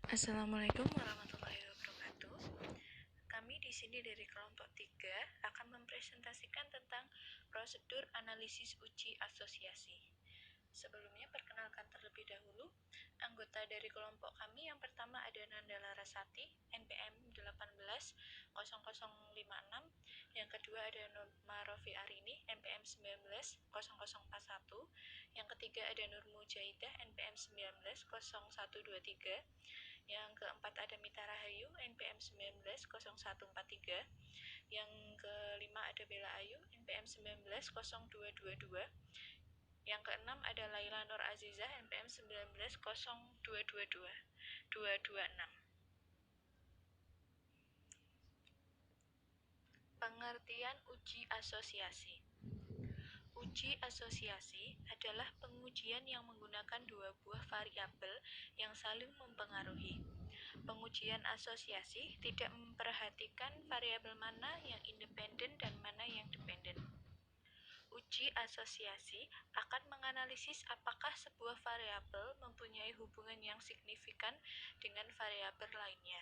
Assalamualaikum warahmatullahi wabarakatuh. Kami di sini dari kelompok 3 akan mempresentasikan tentang prosedur analisis uji asosiasi. Sebelumnya perkenalkan terlebih dahulu anggota dari kelompok kami. Yang pertama ada Nanda Larasati, NPM 180056. Yang kedua ada Nurma Rofi Arini, NPM 190041. Yang ketiga ada Nurmu Jaidah, NPM 190123. Yang keempat ada Mita Rahayu, NPM 190143. Yang kelima ada Bella Ayu, NPM 190222. Yang keenam ada Laila Nur Azizah, NPM 190222. Pengertian uji asosiasi. Uji asosiasi adalah pengujian yang menggunakan dua buah variabel yang saling mempengaruhi. Pengujian asosiasi tidak memperhatikan variabel mana yang independen dan mana yang dependen. Uji asosiasi akan menganalisis apakah sebuah variabel mempunyai hubungan yang signifikan dengan variabel lainnya,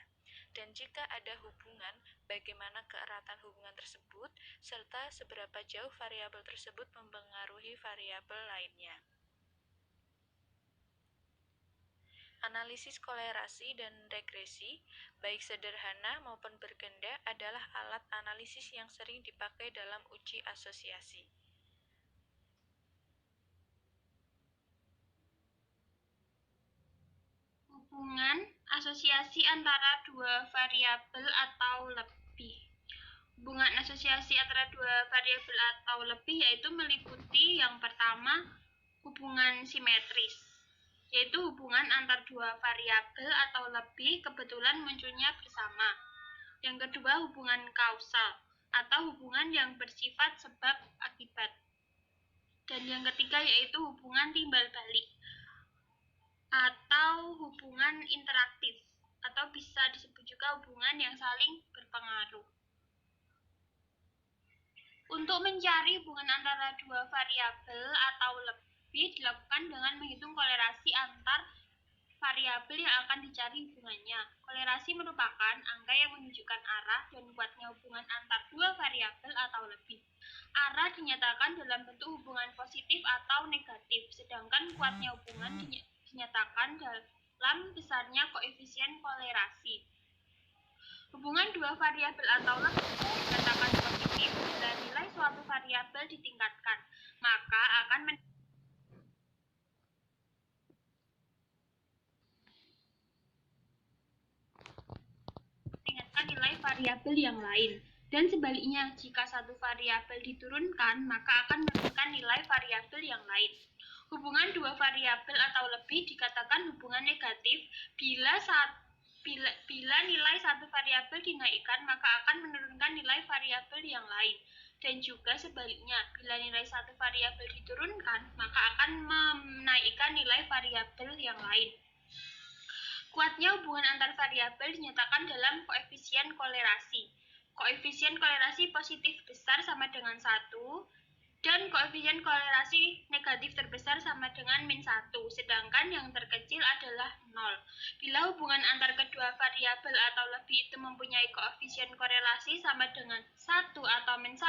dan jika ada hubungan, bagaimana keeratan hubungan tersebut, serta seberapa jauh variabel tersebut mempengaruhi variabel lainnya. Analisis kolerasi dan regresi, baik sederhana maupun berganda, adalah alat analisis yang sering dipakai dalam uji asosiasi. Hubungan asosiasi antara dua variabel atau lebih. Hubungan asosiasi antara dua variabel atau lebih yaitu meliputi yang pertama hubungan simetris, yaitu hubungan antar dua variabel atau lebih kebetulan munculnya bersama. Yang kedua hubungan kausal atau hubungan yang bersifat sebab akibat. Dan yang ketiga yaitu hubungan timbal balik atau hubungan interaktif, atau bisa disebut juga hubungan yang saling berpengaruh. Untuk mencari hubungan antara dua variabel atau lebih dilakukan dengan menghitung kolerasi antar variabel yang akan dicari hubungannya. Kolerasi merupakan angka yang menunjukkan arah dan kuatnya hubungan antar dua variabel atau lebih. Arah dinyatakan dalam bentuk hubungan positif atau negatif, sedangkan kuatnya hubungan dinyatakan dalam besarnya koefisien kolerasi. Hubungan dua variabel atau lebih dikatakan positif bila nilai suatu variabel ditingkatkan, maka akan meningkatkan nilai variabel yang lain. Dan sebaliknya, jika satu variabel diturunkan, maka akan menurunkan nilai variabel yang lain. Hubungan dua variabel atau lebih dikatakan hubungan negatif bila nilai satu variabel dinaikkan, maka akan menurunkan nilai variabel yang lain. Dan juga sebaliknya, bila nilai satu variabel diturunkan, maka akan menaikkan nilai variabel yang lain. Kuatnya hubungan antar variabel dinyatakan dalam koefisien kolerasi. Koefisien kolerasi positif besar sama dengan 1, dan koefisien kolerasi negatif terbesar sama dengan min 1, sedangkan yang terkecil adalah 0. Bila hubungan antar kedua variabel atau lebih itu mempunyai koefisien korelasi sama dengan 1 atau min 1,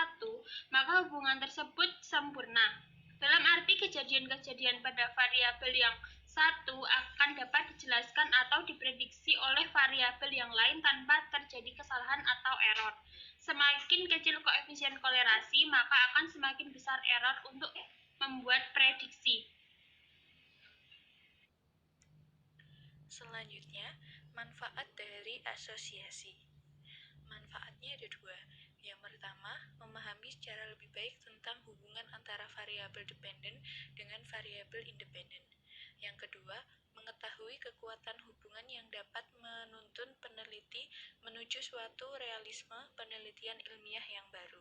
maka hubungan tersebut sempurna. Dalam arti kejadian-kejadian pada variabel yang satu akan dapat dijelaskan atau diprediksi oleh variabel yang lain tanpa terjadi kesalahan atau error. Semakin kecil koefisien kolerasi, maka akan semakin besar error untuk membuat prediksi. Selanjutnya, manfaat dari asosiasi. Manfaatnya ada dua. Yang pertama, memahami secara lebih baik tentang hubungan antara variabel dependen dengan variabel independen. Yang kedua, mengetahui kekuatan hubungan yang dapat menuntun peneliti menuju suatu realisme penelitian ilmiah yang baru.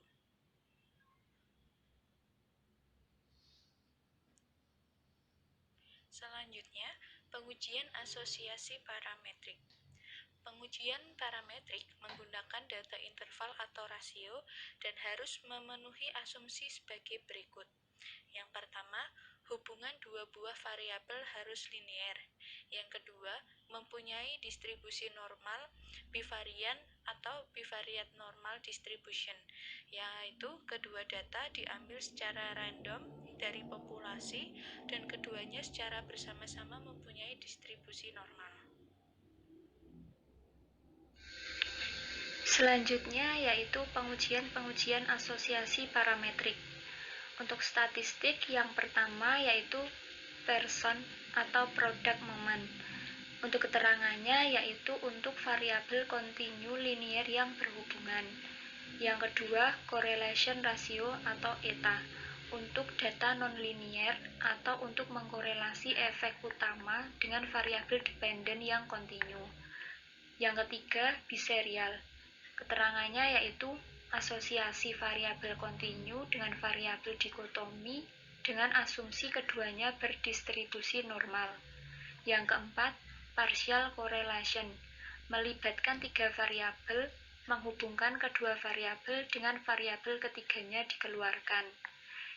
Selanjutnya, pengujian asosiasi parametrik. Pengujian parametrik menggunakan data interval atau rasio dan harus memenuhi asumsi sebagai berikut. Yang pertama, hubungan dua buah variabel harus linear. Yang kedua, mempunyai distribusi normal, bivarian atau bivariate normal distribution, yaitu kedua data diambil secara random dari populasi dan keduanya secara bersama-sama mempunyai distribusi normal. Selanjutnya yaitu pengujian asosiasi parametrik. Untuk statistik yang pertama yaitu person atau product moment. Untuk keterangannya yaitu untuk variabel kontinu linier yang berhubungan. Yang kedua, correlation ratio atau eta untuk data nonlinier atau untuk mengkorelasi efek utama dengan variabel dependen yang kontinu. Yang ketiga, biserial. Keterangannya yaitu asosiasi variabel kontinu dengan variabel dikotomi dengan asumsi keduanya berdistribusi normal. Yang keempat, partial correlation, melibatkan tiga variabel, menghubungkan kedua variabel dengan variabel ketiganya dikeluarkan.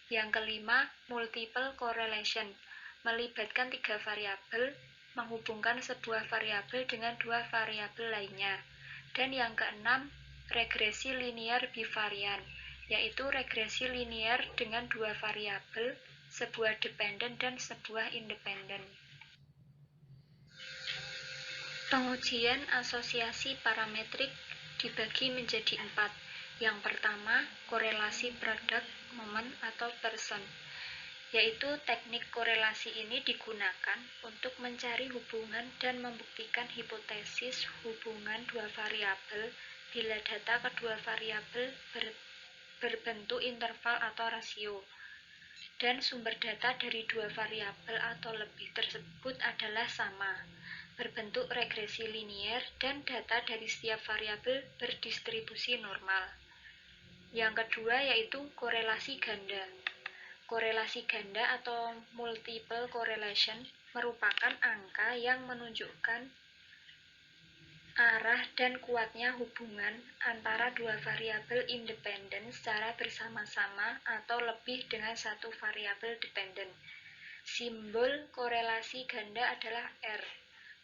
Yang kelima, multiple correlation, melibatkan tiga variabel, menghubungkan sebuah variabel dengan dua variabel lainnya. Dan yang keenam, regresi linear bivarian, yaitu regresi linear dengan dua variabel, sebuah dependen dan sebuah independen. Pengujian asosiasi parametrik dibagi menjadi 4. Yang pertama, korelasi product moment atau person, yaitu teknik korelasi ini digunakan untuk mencari hubungan dan membuktikan hipotesis hubungan dua variabel bila data kedua variabel berbentuk interval atau rasio, dan sumber data dari dua variabel atau lebih tersebut adalah sama, berbentuk regresi linier, dan data dari setiap variabel berdistribusi normal. Yang kedua yaitu korelasi ganda. Korelasi ganda atau multiple correlation merupakan angka yang menunjukkan arah dan kuatnya hubungan antara dua variabel independen secara bersama-sama atau lebih dengan satu variabel dependen. Simbol korelasi ganda adalah R.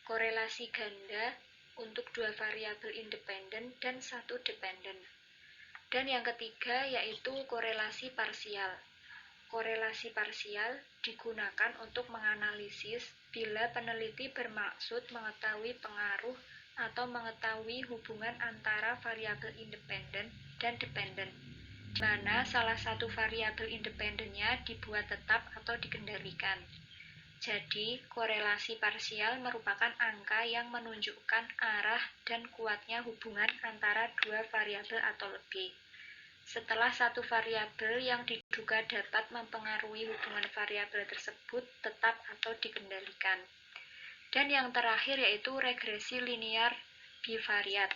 Korelasi ganda untuk dua variabel independen dan satu dependen. Dan yang ketiga yaitu korelasi parsial. Korelasi parsial digunakan untuk menganalisis bila peneliti bermaksud mengetahui pengaruh atau mengetahui hubungan antara variabel independen dan dependen, di mana salah satu variabel independennya dibuat tetap atau dikendalikan. Jadi, korelasi parsial merupakan angka yang menunjukkan arah dan kuatnya hubungan antara dua variabel atau lebih. Setelah satu variabel yang diduga dapat mempengaruhi hubungan variabel tersebut tetap atau dikendalikan. Dan yang terakhir yaitu regresi linear bivariat,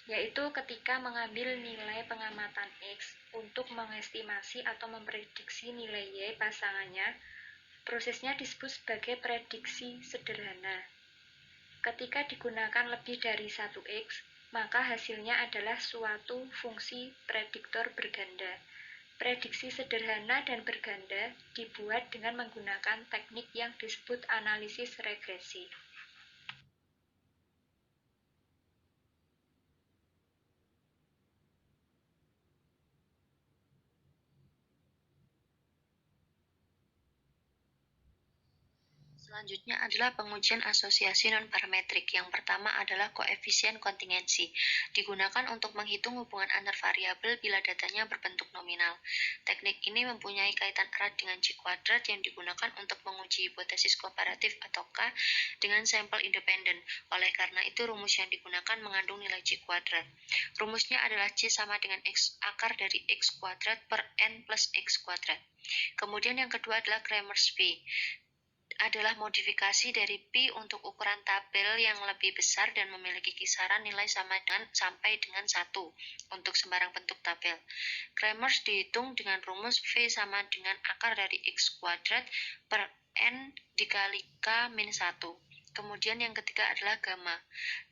yaitu ketika mengambil nilai pengamatan X untuk mengestimasi atau memprediksi nilai Y pasangannya, prosesnya disebut sebagai prediksi sederhana. Ketika digunakan lebih dari 1X, maka hasilnya adalah suatu fungsi prediktor berganda. Prediksi sederhana dan berganda dibuat dengan menggunakan teknik yang disebut analisis regresi. Selanjutnya adalah pengujian asosiasi non-parametrik. Yang pertama adalah koefisien kontingensi. Digunakan untuk menghitung hubungan antar variabel bila datanya berbentuk nominal. Teknik ini mempunyai kaitan erat dengan G-kuadrat yang digunakan untuk menguji hipotesis komparatif atau K dengan sampel independen. Oleh karena itu, rumus yang digunakan mengandung nilai G-kuadrat. Rumusnya adalah C sama dengan X akar dari X kuadrat per N plus X kuadrat. Kemudian yang kedua adalah Kramers P. Adalah modifikasi dari Pi untuk ukuran tabel yang lebih besar dan memiliki kisaran nilai sampai dengan 1 untuk sembarang bentuk tabel. Kramers dihitung dengan rumus V sama dengan akar dari X kuadrat per N dikali K min 1. Kemudian yang ketiga adalah gamma.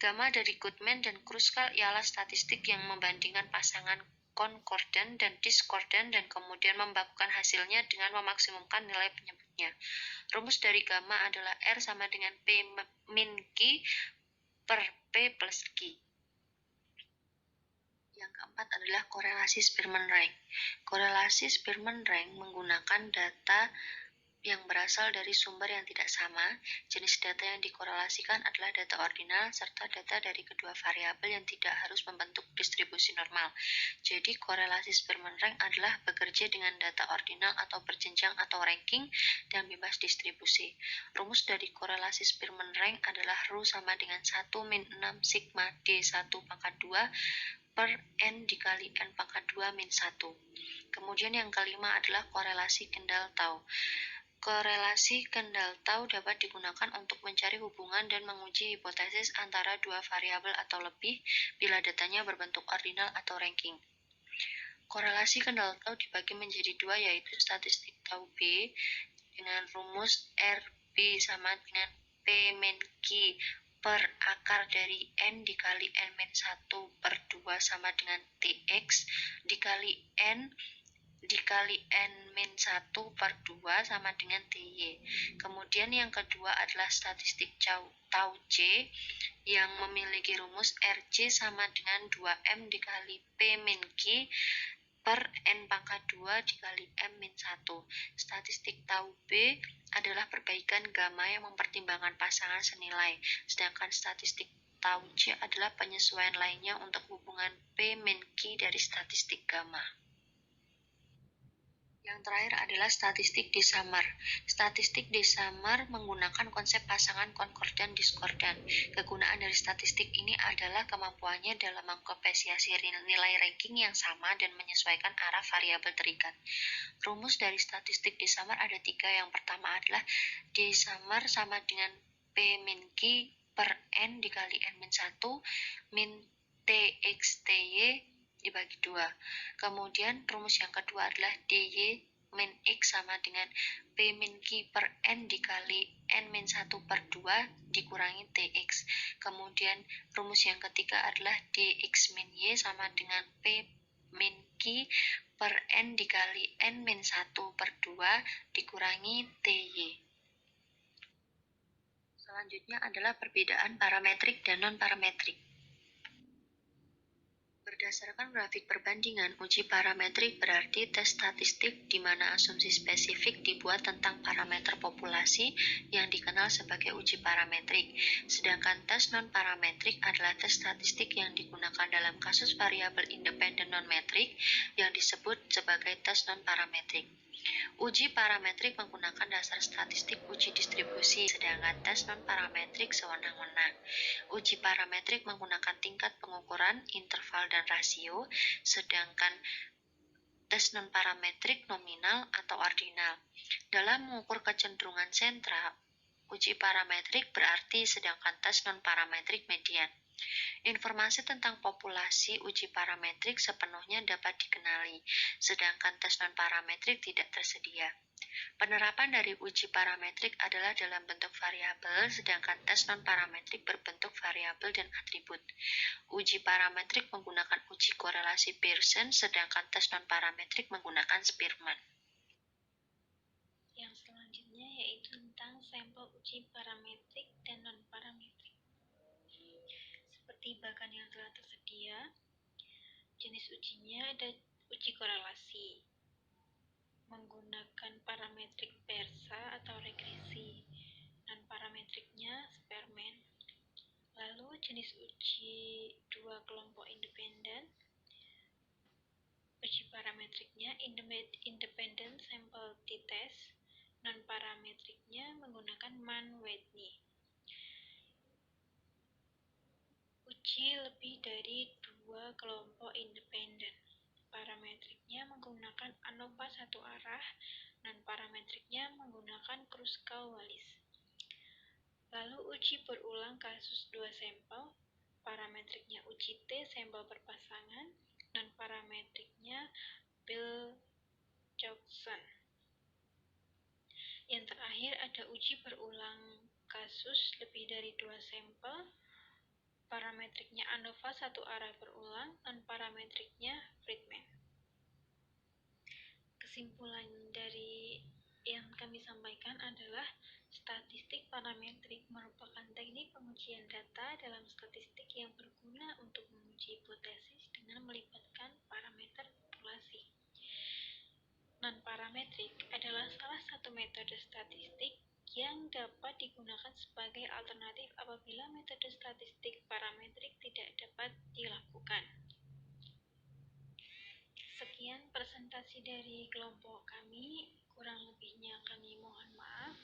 Gamma dari Goodman dan Kruskal ialah statistik yang membandingkan pasangan konkordan dan diskordan dan kemudian membakukan hasilnya dengan memaksimumkan nilai penyebutnya. Rumus dari gamma adalah R sama dengan P min Q per P plus Q. Yang keempat adalah korelasi Spearman-Rank. Korelasi Spearman-Rank menggunakan data yang berasal dari sumber yang tidak sama. Jenis data yang dikorelasikan adalah data ordinal serta data dari kedua variabel yang tidak harus membentuk distribusi normal. Jadi korelasi Spearman-Rank adalah bekerja dengan data ordinal atau berjenjang atau ranking dan bebas distribusi. Rumus dari korelasi Spearman-Rank adalah ρ sama dengan 1 min 6 sigma D1 pangkat 2 per N dikali N pangkat 2 min 1. Kemudian yang kelima adalah korelasi kendal tau. Korelasi kendal tau dapat digunakan untuk mencari hubungan dan menguji hipotesis antara dua variabel atau lebih bila datanya berbentuk ordinal atau ranking. Korelasi kendal tau dibagi menjadi dua, yaitu statistik tau B dengan rumus RB sama dengan P min Q per akar dari N dikali N min 1 per 2 sama dengan TX dikali N dikali N min 1 per 2 sama dengan TY. Kemudian yang kedua adalah statistik tau C yang memiliki rumus RC sama dengan 2M dikali P min Q per N pangkat 2 dikali M min 1. Statistik tau B adalah perbaikan gamma yang mempertimbangkan pasangan senilai, sedangkan statistik tau C adalah penyesuaian lainnya untuk hubungan P min Q dari statistik gamma. Yang terakhir adalah statistik D-Summer. Statistik D-Summer menggunakan konsep pasangan konkordan diskordan. Kegunaan dari statistik ini adalah kemampuannya dalam mengkompresiasi nilai ranking yang sama dan menyesuaikan arah variabel terikat. Rumus dari statistik D-Summer ada 3. Yang pertama adalah D-Summer sama dengan P min Q per N dikali N min 1 min TX TY dibagi 2. Kemudian rumus yang kedua adalah DY min X sama dengan P min Q per N dikali N min 1 per 2 dikurangi TX. Kemudian rumus yang ketiga adalah DX min Y sama dengan P min Q per N dikali N min 1 per 2 dikurangi TY. Selanjutnya adalah perbedaan parametrik dan non-parametrik. Berdasarkan grafik perbandingan, uji parametrik berarti tes statistik di mana asumsi spesifik dibuat tentang parameter populasi yang dikenal sebagai uji parametrik. Sedangkan tes non-parametrik adalah tes statistik yang digunakan dalam kasus variabel independen non-metrik yang disebut sebagai tes non-parametrik. Uji parametrik menggunakan dasar statistik uji distribusi, sedangkan tes non-parametrik sewenang-wenang. Uji parametrik menggunakan tingkat pengukuran, interval, dan rasio, sedangkan tes non-parametrik nominal atau ordinal. Dalam mengukur kecenderungan sentra, uji parametrik berarti, sedangkan tes non-parametrik median. Informasi tentang populasi uji parametrik sepenuhnya dapat dikenali, sedangkan tes non-parametrik tidak tersedia. Penerapan dari uji parametrik adalah dalam bentuk variabel, sedangkan tes non-parametrik berbentuk variabel dan atribut. Uji parametrik menggunakan uji korelasi Pearson, sedangkan tes non-parametrik menggunakan Spearman. Yang selanjutnya yaitu tentang sampel uji parametrik dan non-parametrik. Seperti bahkan yang telah tersedia, jenis ujinya ada uji korelasi menggunakan parametrik persa atau regresi, non-parametriknya Spearman. Lalu jenis uji dua kelompok independen, uji parametriknya independent sample t-test, non-parametriknya menggunakan Mann-Whitney. Uji lebih dari dua kelompok independen. Parametriknya menggunakan ANOVA satu arah, non-parametriknya menggunakan Kruskal-Wallis. Lalu uji berulang kasus dua sampel, parametriknya uji T sampel berpasangan, non-parametriknya Bill-Jackson. Yang terakhir ada uji berulang kasus lebih dari dua sampel, parametriknya ANOVA satu arah berulang, non-parametriknya Friedman. Kesimpulan dari yang kami sampaikan adalah statistik parametrik merupakan teknik pengujian data dalam statistik yang berguna untuk menguji hipotesis dengan melibatkan parameter populasi. Non-parametrik adalah salah satu metode statistik yang dapat digunakan sebagai alternatif apabila metode statistik parametrik tidak dapat dilakukan. Sekian presentasi dari kelompok kami, kurang lebihnya kami mohon maaf.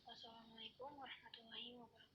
Wassalamualaikum warahmatullahi wabarakatuh.